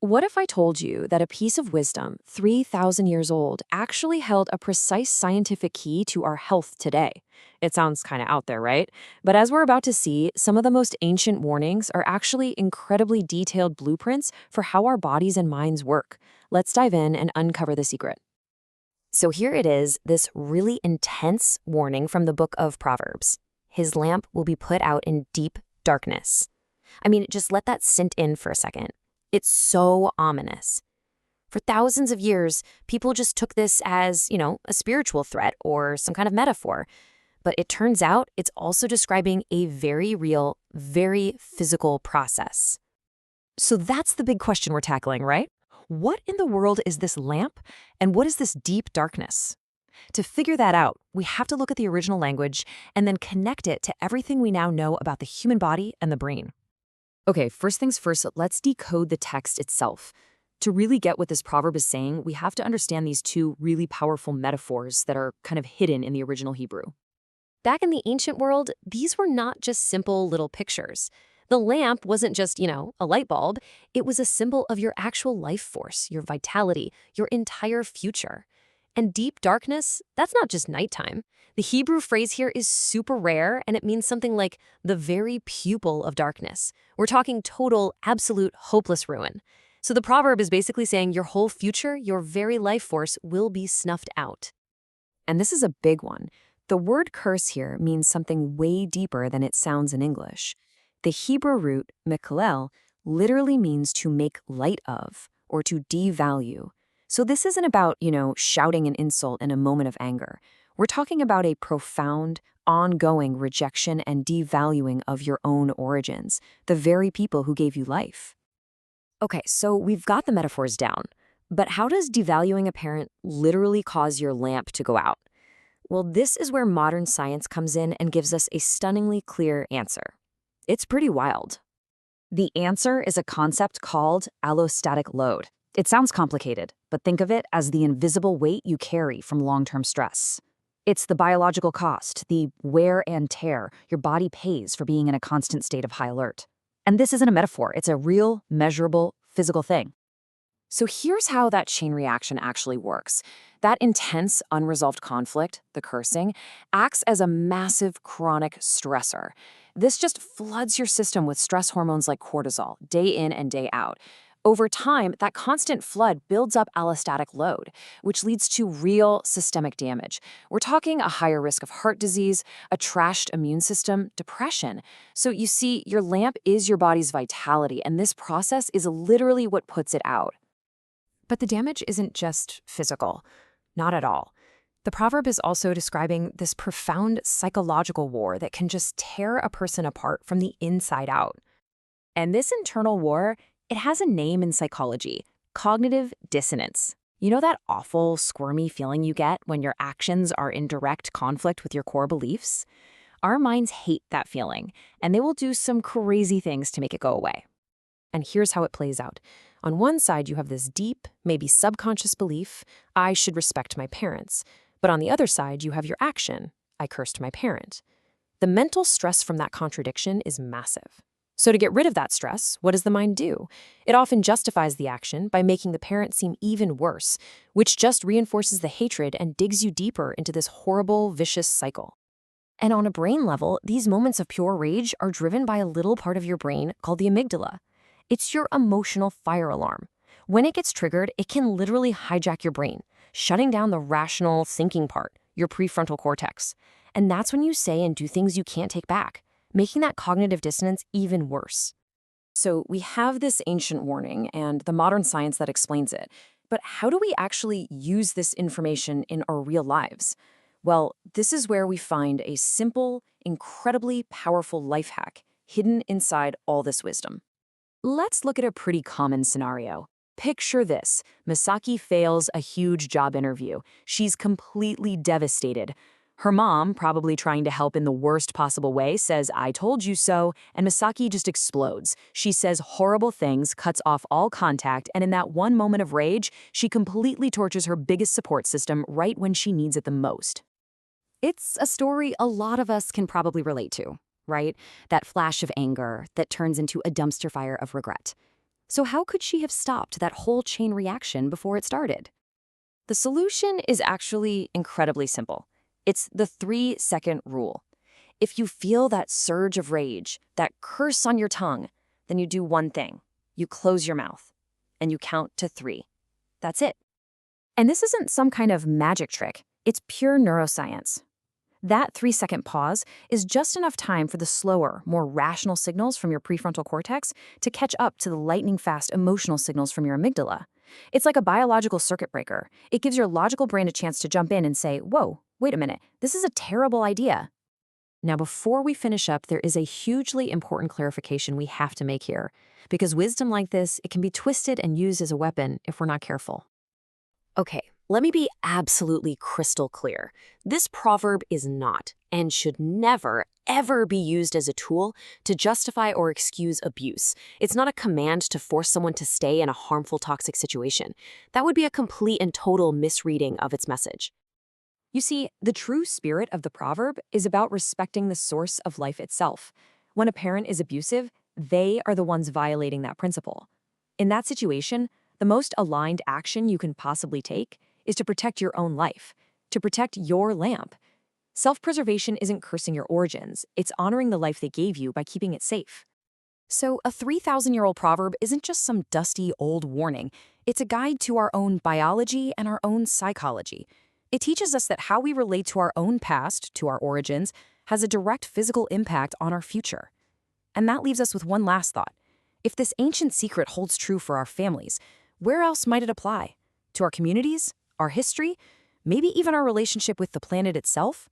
What if I told you that a piece of wisdom, 3,000 years old, actually held a precise scientific key to our health today? It sounds kind of out there, right? But as we're about to see, some of the most ancient warnings are actually incredibly detailed blueprints for how our bodies and minds work. Let's dive in and uncover the secret. So here it is, this really intense warning from the book of Proverbs. His lamp will be put out in deep darkness. I mean, just let that sink in for a second. It's so ominous. For thousands of years, people just took this as, a spiritual threat or some kind of metaphor. But it turns out it's also describing a very real, very physical process. So that's the big question we're tackling, right? What in the world is this lamp, and what is this deep darkness? To figure that out, we have to look at the original language and then connect it to everything we now know about the human body and the brain. Okay, first things first, let's decode the text itself. To really get what this proverb is saying, we have to understand these two really powerful metaphors that are kind of hidden in the original Hebrew. Back in the ancient world, these were not just simple little pictures. The lamp wasn't just, a light bulb. It was a symbol of your actual life force, your vitality, your entire future. And deep darkness, that's not just nighttime. The Hebrew phrase here is super rare, and it means something like the very pupil of darkness. We're talking total, absolute, hopeless ruin. So the proverb is basically saying your whole future, your very life force, will be snuffed out. And this is a big one. The word curse here means something way deeper than it sounds in English. The Hebrew root, mikalel, literally means to make light of or to devalue. So this isn't about, shouting an insult in a moment of anger. We're talking about a profound, ongoing rejection and devaluing of your own origins, the very people who gave you life. Okay, so we've got the metaphors down. But how does devaluing a parent literally cause your lamp to go out? Well, this is where modern science comes in and gives us a stunningly clear answer. It's pretty wild. The answer is a concept called allostatic load. It sounds complicated, but think of it as the invisible weight you carry from long-term stress. It's the biological cost, the wear and tear your body pays for being in a constant state of high alert. And this isn't a metaphor, it's a real, measurable, physical thing. So here's how that chain reaction actually works. That intense, unresolved conflict, the cursing, acts as a massive chronic stressor. This just floods your system with stress hormones like cortisol, day in and day out. Over time, that constant flood builds up allostatic load, which leads to real systemic damage. We're talking a higher risk of heart disease, a trashed immune system, depression. So you see, your lamp is your body's vitality, and this process is literally what puts it out. But the damage isn't just physical. Not at all. The proverb is also describing this profound psychological war that can just tear a person apart from the inside out. And this internal war, it has a name in psychology: cognitive dissonance. You know that awful, squirmy feeling you get when your actions are in direct conflict with your core beliefs? Our minds hate that feeling, and they will do some crazy things to make it go away. And here's how it plays out. On one side, you have this deep, maybe subconscious belief, I should respect my parents. But on the other side, you have your action, I cursed my parent. The mental stress from that contradiction is massive. So to get rid of that stress, what does the mind do? It often justifies the action by making the parent seem even worse, which just reinforces the hatred and digs you deeper into this horrible, vicious cycle. And on a brain level, these moments of pure rage are driven by a little part of your brain called the amygdala. It's your emotional fire alarm. When it gets triggered, it can literally hijack your brain, shutting down the rational thinking part, your prefrontal cortex. And that's when you say and do things you can't take back, making that cognitive dissonance even worse. So we have this ancient warning and the modern science that explains it. But how do we actually use this information in our real lives? Well, this is where we find a simple, incredibly powerful life hack hidden inside all this wisdom. Let's look at a pretty common scenario. Picture this. Misaki fails a huge job interview. She's completely devastated. Her mom, probably trying to help in the worst possible way, says, "I told you so," and Misaki just explodes. She says horrible things, cuts off all contact, and in that one moment of rage, she completely tortures her biggest support system right when she needs it the most. It's a story a lot of us can probably relate to, right? That flash of anger that turns into a dumpster fire of regret. So how could she have stopped that whole chain reaction before it started? The solution is actually incredibly simple. It's the 3-second rule. If you feel that surge of rage, that curse on your tongue, then you do one thing. You close your mouth and you count to 3. That's it. And this isn't some kind of magic trick. It's pure neuroscience. That 3-second pause is just enough time for the slower, more rational signals from your prefrontal cortex to catch up to the lightning-fast emotional signals from your amygdala. It's like a biological circuit breaker. It gives your logical brain a chance to jump in and say, whoa, wait a minute, this is a terrible idea. Now, before we finish up, there is a hugely important clarification we have to make here, because wisdom like this, it can be twisted and used as a weapon if we're not careful. Okay, let me be absolutely crystal clear. This proverb is not and should never, ever be used as a tool to justify or excuse abuse. It's not a command to force someone to stay in a harmful, toxic situation. That would be a complete and total misreading of its message. You see, the true spirit of the proverb is about respecting the source of life itself. When a parent is abusive, they are the ones violating that principle. In that situation, the most aligned action you can possibly take is to protect your own life, to protect your lamp. Self-preservation isn't cursing your origins, it's honoring the life they gave you by keeping it safe. So a 3,000-year-old proverb isn't just some dusty old warning. It's a guide to our own biology and our own psychology. It teaches us that how we relate to our own past, to our origins, has a direct physical impact on our future. And that leaves us with one last thought. If this ancient secret holds true for our families, where else might it apply? To our communities? Our history? Maybe even our relationship with the planet itself?